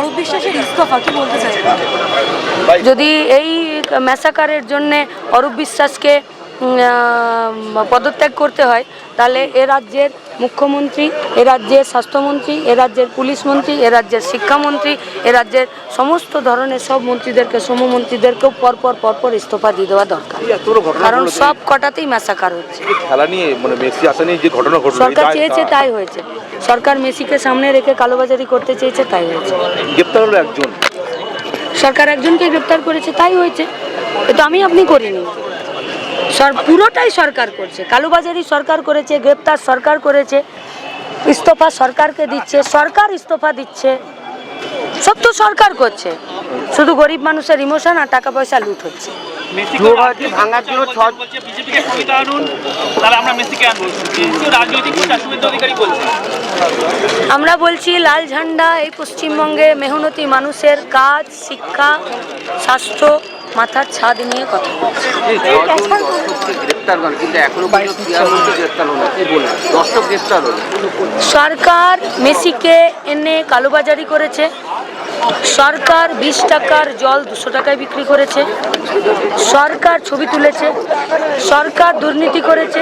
অরূপ বিশ্বাসের ইস্তফা, কি বলতে চাই? যদি এই ম্যাসাকারের জন্যে অরূপ বিশ্বাসকে পদত্যাগ করতে হয়, তাহলে এ রাজ্যের মুখ্যমন্ত্রী, এ রাজ্যের স্বাস্থ্যমন্ত্রী, এ রাজ্যের পুলিশ মন্ত্রী, এ রাজ্যের শিক্ষামন্ত্রী, এ রাজ্যের সমস্ত ধরনের সব মন্ত্রীদেরকে, সমমন্ত্রীদেরকেও পরপর ইস্তফা দিয়ে দেওয়া দরকার, কারণ সব কটাতেই ম্যাসাকার হচ্ছে। খেলা নিয়ে মানে মেসি আসা নিয়ে যে ঘটনা ঘটলো, সরকার চেয়েছে তাই হয়েছে, সরকার মেসিকে সামনে রেখে কালোবাজারি করতে চেয়েছে, তাই হয়েছে। গ্রেপ্তার হলো একজন, সরকার একজনকে গ্রেপ্তার করেছে, তাই হয়েছে। এটা আপনি করিনি, পুরোটাই সরকার করছে। কালোবাজারি সরকার করেছে, গ্রেপ্তার সরকার করেছে, ইস্তফা সরকারকে দিচ্ছে, সরকার ইস্তফা দিচ্ছে, সব তো সরকার করছে। শুধু গরিব মানুষের ইমোশন আর টাকা পয়সা লুট হচ্ছে। ভাঙার জন্য বিজেপিকে ক্ষমতা আনুন, তাহলে আমরা মেসিকে আনবো। রাজনৈতিক শুভেন্দু অধিকারী বলছে, আমরা বলছি লাল ঝান্ডা এই পশ্চিমবঙ্গে মেহনতি মানুষের কাজ, শিক্ষা, স্বাস্থ্য, মাথার ছাদ নিয়ে কথা বলছি। সরকার মেসিকে এনে কালোবাজারি করেছে, সরকার 20 টাকার জল 200 টাকায় বিক্রি করেছে, সরকার ছবি তুলেছে, সরকার দুর্নীতি করেছে,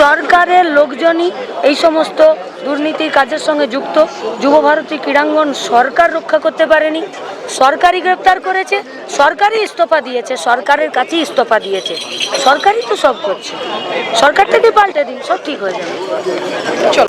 সরকারের লোকজনই এই সমস্ত দুর্নীতির কাজের সঙ্গে যুক্ত। যুবভারতী ক্রীড়াঙ্গন সরকার রক্ষা করতে পারেনি, সরকারই গ্রেপ্তার করেছে, সরকারই ইস্তফা দিয়েছে, সরকারের কাছেই ইস্তফা দিয়েছে, সরকারই তো সব করছে। সরকার থেকে পাল্টে দিন, সব ঠিক হয়ে যাবে। চল।